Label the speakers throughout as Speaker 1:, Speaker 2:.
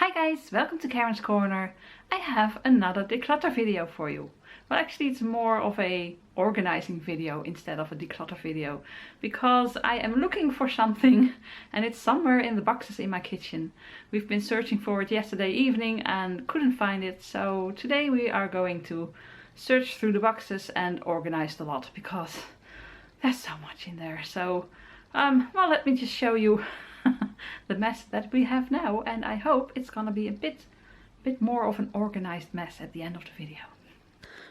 Speaker 1: Hi guys, welcome to Karen's Corner. I have another declutter video for you. Well, actually it's more of a organizing video instead of a declutter video, because I am looking for something and it's somewhere in the boxes in my kitchen. We've been searching for it yesterday evening and couldn't find it, so today we are going to search through the boxes and organize the lot because there's so much in there. So well, let me just show you the mess that we have now, and I hope it's gonna be a bit more of an organized mess at the end of the video.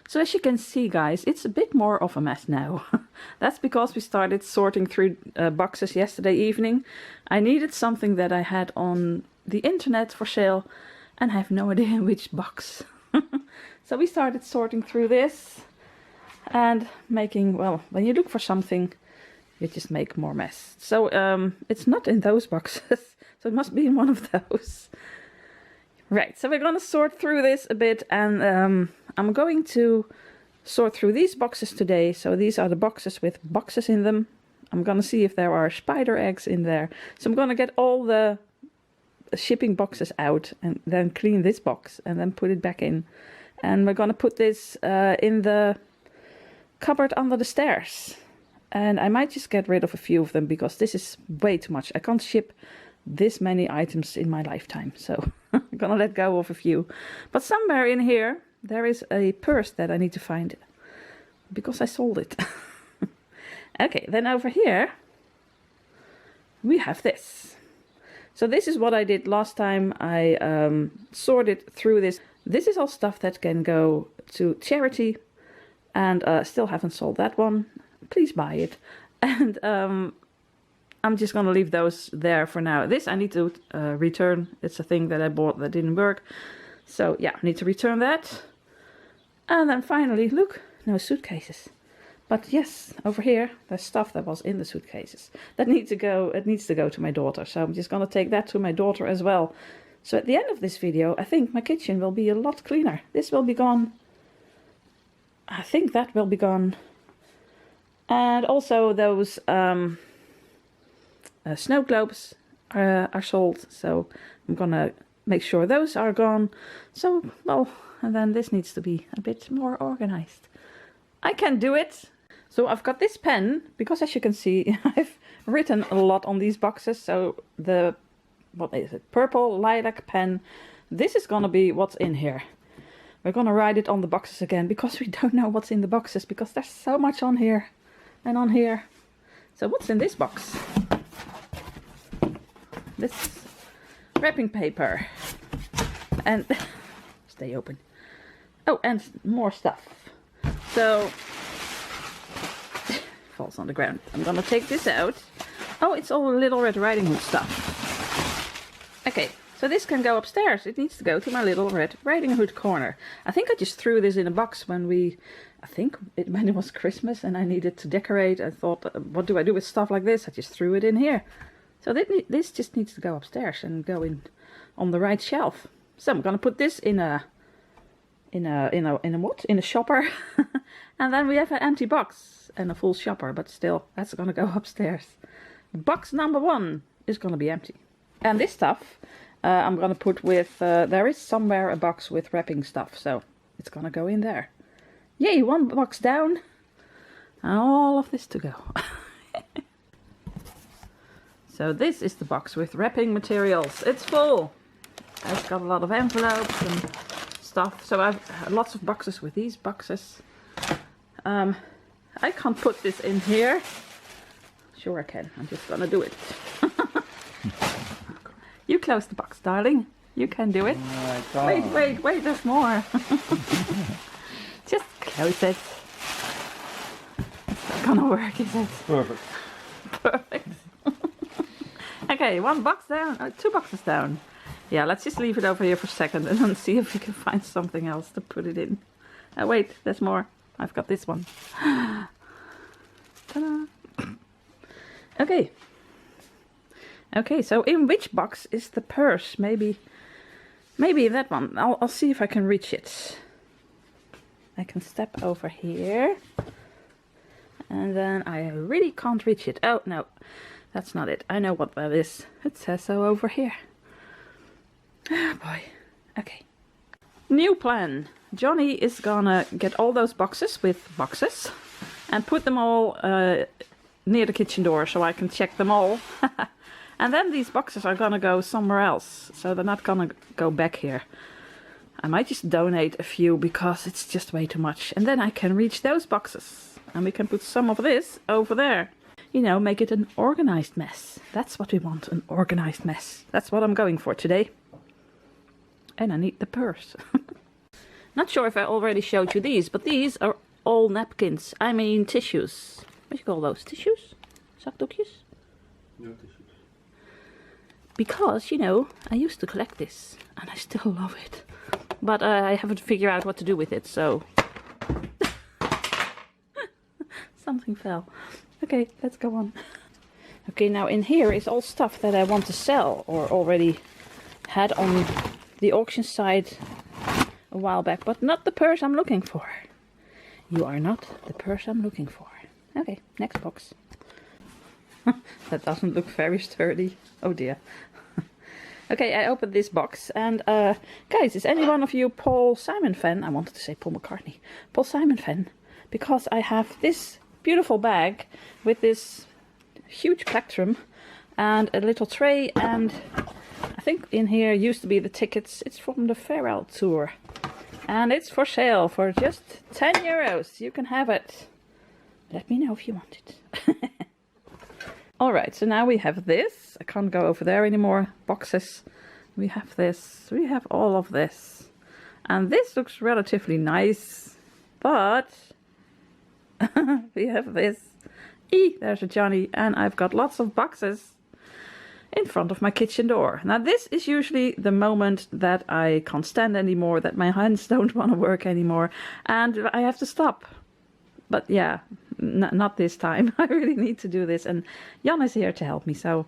Speaker 1: So as you can see guys, it's a bit more of a mess now. That's because we started sorting through boxes yesterday evening. I needed something that I had on the internet for sale and I have no idea which box. So we started sorting through this and making, well, when you look for something you just make more mess. So it's not in those boxes, so it must be in one of those. Right, so we're gonna sort through this a bit, and I'm going to sort through these boxes today. So these are the boxes with boxes in them. I'm gonna see if there are spider eggs in there. So I'm gonna get all the shipping boxes out and then clean this box and then put it back in. And we're gonna put this in the cupboard under the stairs. And I might just get rid of a few of them because this is way too much. I can't ship this many items in my lifetime. So I'm gonna let go of a few. But somewhere in here there is a purse that I need to find because I sold it. Okay, then over here we have this. So this is what I did last time. I sorted through this. This is all stuff that can go to charity, and still haven't sold that one. Please buy it. And I'm just gonna leave those there for now. This I need to return. It's a thing that I bought that didn't work, so yeah, I need to return that. And then finally, look, no suitcases, but yes, over here there's stuff that was in the suitcases that needs to go. It needs to go to my daughter, so I'm just gonna take that to my daughter as well. So at the end of this video I think my kitchen will be a lot cleaner. This will be gone. I think that will be gone. And also those snow globes are sold, so I'm gonna make sure those are gone. So, well, and then this needs to be a bit more organized. I can do it. So I've got this pen, because as you can see, I've written a lot on these boxes. So the, what is it, purple lilac pen, this is gonna be what's in here. We're gonna write it on the boxes again, because we don't know what's in the boxes, because there's so much on here. And on here. So what's in this box? This wrapping paper. And stay open. Oh, and more stuff. So falls on the ground. I'm gonna take this out. Oh, it's all Little Red Riding Hood stuff. Okay, so this can go upstairs. It needs to go to my Little Red Riding Hood corner. I think I just threw this in a box when we, when it was Christmas and I needed to decorate. I thought, what do I do with stuff like this? I just threw it in here. So this just needs to go upstairs and go in on the right shelf. So I'm gonna put this in a what? In a shopper. And then we have an empty box and a full shopper, but still, that's gonna go upstairs. Box number 1 is gonna be empty. And this stuff I'm gonna put with, there is somewhere a box with wrapping stuff, so it's gonna go in there. Yay, 1 box down, and all of this to go. So this is the box with wrapping materials. It's full. I've got a lot of envelopes and stuff, so I've lots of boxes with these boxes. I can't put this in here. Sure I can, I'm just gonna do it. You close the box, darling. You can do it. Wait, there's more. Just close it. It's not gonna work, is it?
Speaker 2: Perfect.
Speaker 1: Perfect. Okay, 1 box down, 2 boxes down. Yeah, let's just leave it over here for a second and then see if we can find something else to put it in. Wait, there's more. I've got this one. Ta-da! Okay. Okay, so in which box is the purse? Maybe that one. I'll see if I can reach it. I can step over here. And then I really can't reach it. Oh, no. That's not it. I know what that is. It says so over here. Oh boy. Okay. New plan. Johnny is gonna get all those boxes with boxes and put them all near the kitchen door so I can check them all. And then these boxes are gonna go somewhere else, so they're not gonna go back here. I might just donate a few because it's just way too much. And then I can reach those boxes and we can put some of this over there. You know, make it an organized mess. That's what we want, an organized mess. That's what I'm going for today. And I need the purse. Not sure if I already showed you these, but these are all napkins. I mean tissues. What do you call those? Tissues? Zakdoekjes?
Speaker 2: No tissues.
Speaker 1: Because, you know, I used to collect this and I still love it. But I haven't figured out what to do with it, so... Something fell. Okay, let's go on. Okay, now in here is all stuff that I want to sell or already had on the auction site a while back, but not the purse I'm looking for. You are not the purse I'm looking for. Okay, next box. That doesn't look very sturdy. Oh dear. Okay, I opened this box and guys, is any one of you Paul Simon fan? I wanted to say Paul McCartney. Paul Simon fan, because I have this beautiful bag with this huge plectrum and a little tray, and I think in here used to be the tickets. It's from the farewell tour and it's for sale for just 10 euros. You can have it. Let me know if you want it. Alright, so now we have this. I can't go over there anymore. Boxes. We have this. We have all of this. And this looks relatively nice. But we have this. There's a Johnny. And I've got lots of boxes in front of my kitchen door. Now this is usually the moment that I can't stand anymore, that my hands don't want to work anymore, and I have to stop. But yeah, not this time. I really need to do this, and Jan is here to help me, so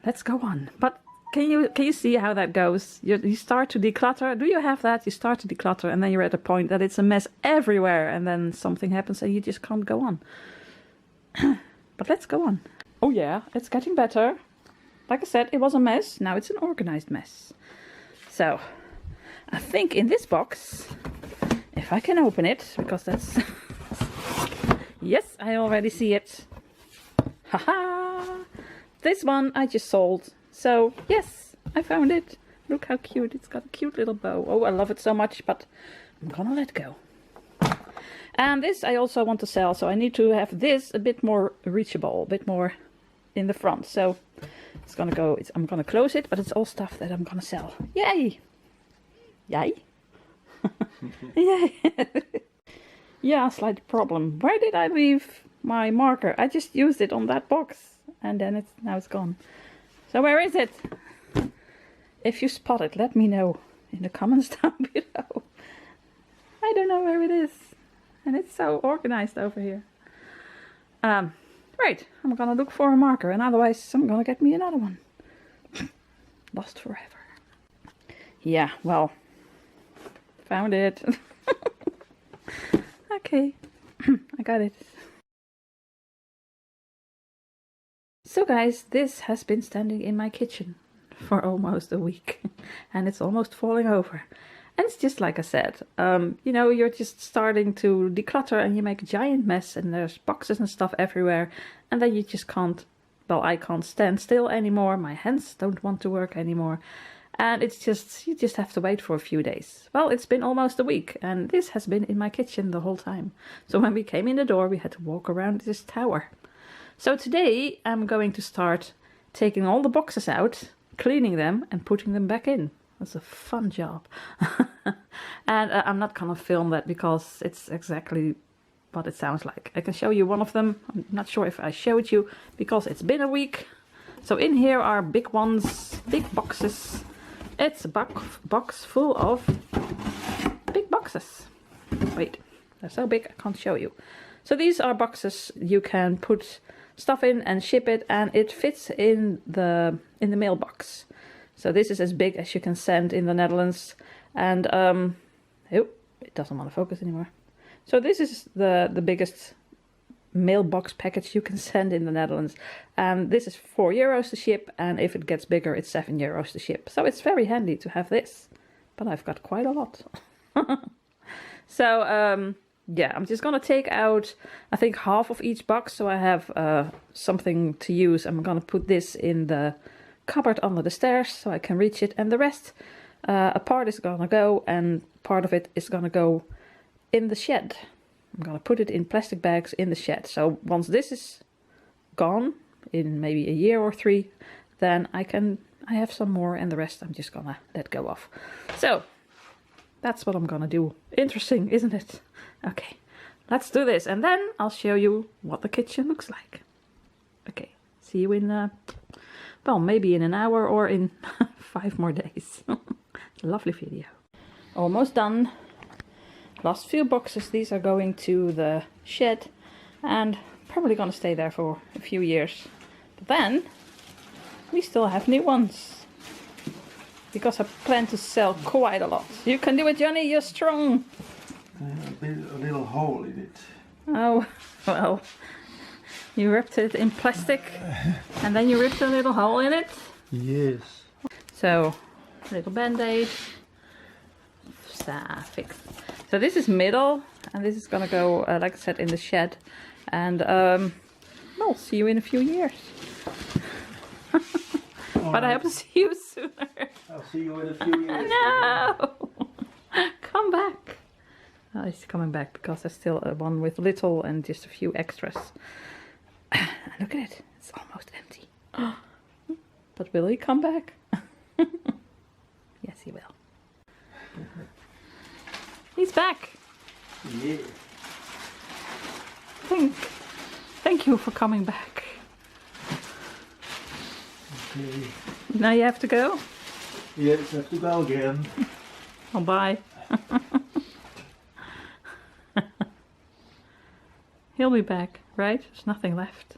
Speaker 1: let's go on. But can you see how that goes? You start to declutter. Do you have that? You start to declutter and then you're at a point that it's a mess everywhere, and then something happens and you just can't go on. But let's go on. Oh yeah, it's getting better. Like I said, it was a mess. Now it's an organized mess. So I think in this box, if I can open it, because that's... Yes, I already see it. Haha! This one I just sold. So yes, I found it. Look how cute. It's got a cute little bow. Oh, I love it so much, but I'm gonna let go. And this I also want to sell, so I need to have this a bit more reachable, a bit more in the front. So it's gonna go, I'm gonna close it, but it's all stuff that I'm gonna sell. Yay! Yay! Yay! Yeah, slight problem. Where did I leave my marker? I just used it on that box and then now it's gone. So where is it? If you spot it, let me know in the comments down below. I don't know where it is. And it's so organized over here. Right, I'm gonna look for a marker, and otherwise I'm gonna get me another one. Lost forever. Yeah, well, found it. Okay, I got it. So guys, this has been standing in my kitchen for almost a week and it's almost falling over. And it's just like I said, you know, you're just starting to declutter and you make a giant mess and there's boxes and stuff everywhere, and then you just can't, well, I can't stand still anymore. My hands don't want to work anymore. And it's just, you just have to wait for a few days. Well, it's been almost a week and this has been in my kitchen the whole time. So when we came in the door, we had to walk around this tower. So today I'm going to start taking all the boxes out, cleaning them and putting them back in. That's a fun job. And I'm not gonna film that because it's exactly what it sounds like. I can show you one of them. I'm not sure if I showed you because it's been a week. So in here are big ones, big boxes. It's a box full of big boxes. Wait, they're so big I can't show you. So these are boxes you can put stuff in and ship it, and it fits in the mailbox. So this is as big as you can send in the Netherlands, and oh, it doesn't want to focus anymore. So this is the biggest mailbox package you can send in the Netherlands. And this is €4 to ship, and if it gets bigger it's €7 to ship. So it's very handy to have this. But I've got quite a lot. So yeah, I'm just gonna take out, I think, half of each box, so I have something to use. I'm gonna put this in the cupboard under the stairs so I can reach it, and the rest, a part is gonna go, and part of it is gonna go in the shed. I'm gonna put it in plastic bags in the shed. So once this is gone, in maybe a year or 3, then I have some more, and the rest I'm just gonna let go of. So that's what I'm gonna do. Interesting, isn't it? Okay, let's do this, and then I'll show you what the kitchen looks like. Okay, see you in, well, maybe in an hour or in 5 more days. Lovely video. Almost done. Last few boxes, these are going to the shed and probably gonna stay there for a few years. But then we still have new ones, because I plan to sell quite a lot. You can do it, Johnny, you're strong.
Speaker 2: A little hole in it.
Speaker 1: Oh, well, you wrapped it in plastic and then you ripped a little hole in it?
Speaker 2: Yes.
Speaker 1: So, a little band-aid. Fixed. So this is middle, and this is gonna go, like I said, in the shed. And I'll see you in a few years. But I hope to see you sooner.
Speaker 2: I'll see you in a few years.
Speaker 1: No! Come back. Oh, he's coming back because there's still one with little and just a few extras. Look at it, it's almost empty. But will he come back? Yes, he will. He's back.
Speaker 2: Yeah.
Speaker 1: Thank you for coming back.
Speaker 2: Okay.
Speaker 1: Now you have to go?
Speaker 2: Yes, I have to go again.
Speaker 1: Oh, bye. He'll be back, right? There's nothing left.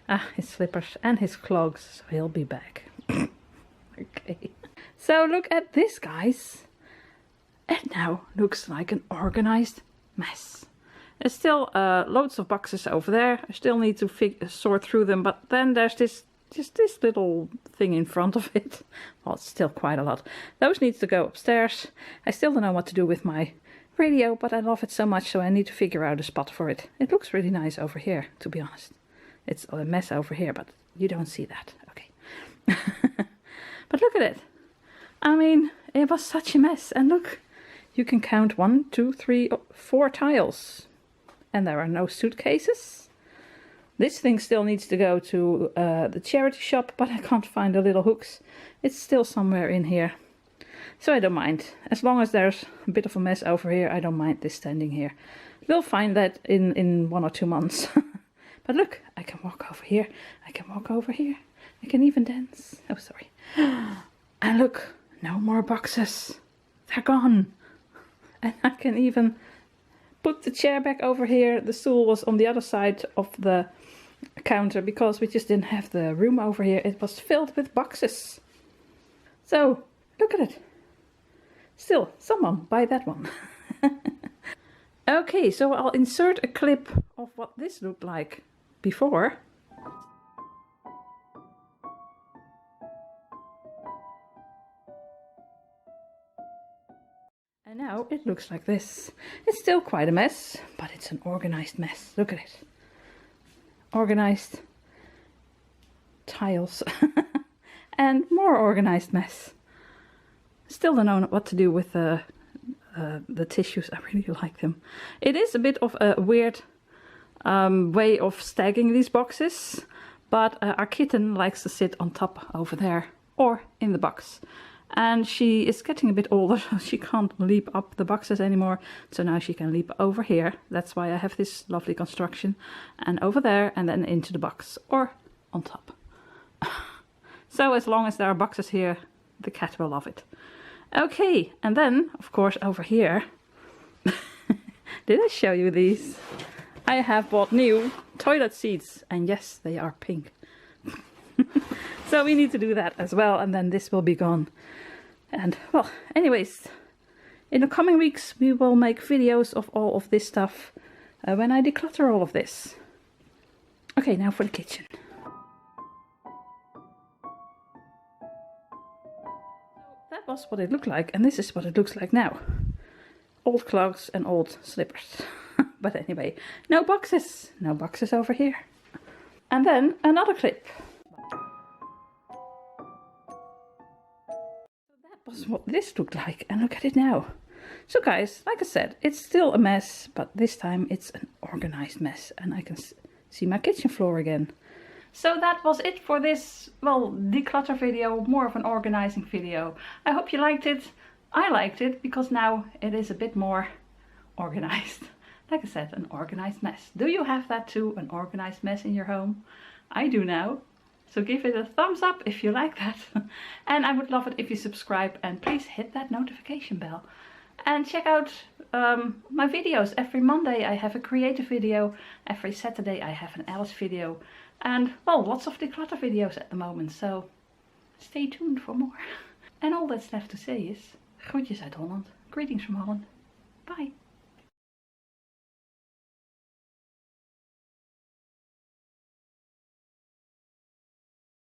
Speaker 1: Ah, his slippers and his clogs, so he'll be back. Okay. So look at this, guys. It now looks like an organized mess. There's still loads of boxes over there. I still need to sort through them, but then there's just this little thing in front of it. Well, it's still quite a lot. Those needs to go upstairs. I still don't know what to do with my radio, but I love it so much, so I need to figure out a spot for it. It looks really nice over here, to be honest. It's a mess over here, but you don't see that. Okay. But look at it. I mean, it was such a mess. And look, you can count 1, 2, 3, 4 tiles. And there are no suitcases. This thing still needs to go to the charity shop, but I can't find the little hooks. It's still somewhere in here. So I don't mind. As long as there's a bit of a mess over here, I don't mind this standing here. We'll find that in 1 or 2 months. But look, I can walk over here. I can walk over here. I can even dance. Oh, sorry. And look, no more boxes. They're gone. And I can even put the chair back over here. The stool was on the other side of the counter because we just didn't have the room over here. It was filled with boxes. So, look at it. Still, someone buy that one. Okay, so I'll insert a clip of what this looked like before. And now it looks like this. It's still quite a mess, but it's an organized mess. Look at it. Organized tiles. And more organized mess. Still don't know what to do with the tissues. I really like them. It is a bit of a weird way of stacking these boxes, but our kitten likes to sit on top over there or in the box. And she is getting a bit older, so she can't leap up the boxes anymore. So now she can leap over here. That's why I have this lovely construction. And over there, and then into the box, or on top. So as long as there are boxes here, the cat will love it. Okay, and then, of course, over here. Did I show you these? I have bought new toilet seats. And yes, they are pink. So we need to do that as well, and then this will be gone. And, well, anyways, in the coming weeks we will make videos of all of this stuff when I declutter all of this. Okay, now for the kitchen. That was what it looked like, and this is what it looks like now. Old clothes and old slippers. But anyway, no boxes. No boxes over here. And then another clip. That was what this looked like, and look at it now. So guys, like I said, it's still a mess, but this time it's an organized mess, and I can see my kitchen floor again. So that was it for this, well, declutter video, more of an organizing video. I hope you liked it. I liked it because now it is a bit more organized. Like I said, an organized mess. Do you have that too, an organized mess in your home? I do now. So give it a thumbs up if you like that. And I would love it if you subscribe, and please hit that notification bell. And check out my videos. Every Monday I have a creative video. Every Saturday I have an Alice video. And, well, lots of declutter videos at the moment. So stay tuned for more. And all that's left to say is, groetjes uit Holland. Greetings from Holland. Bye.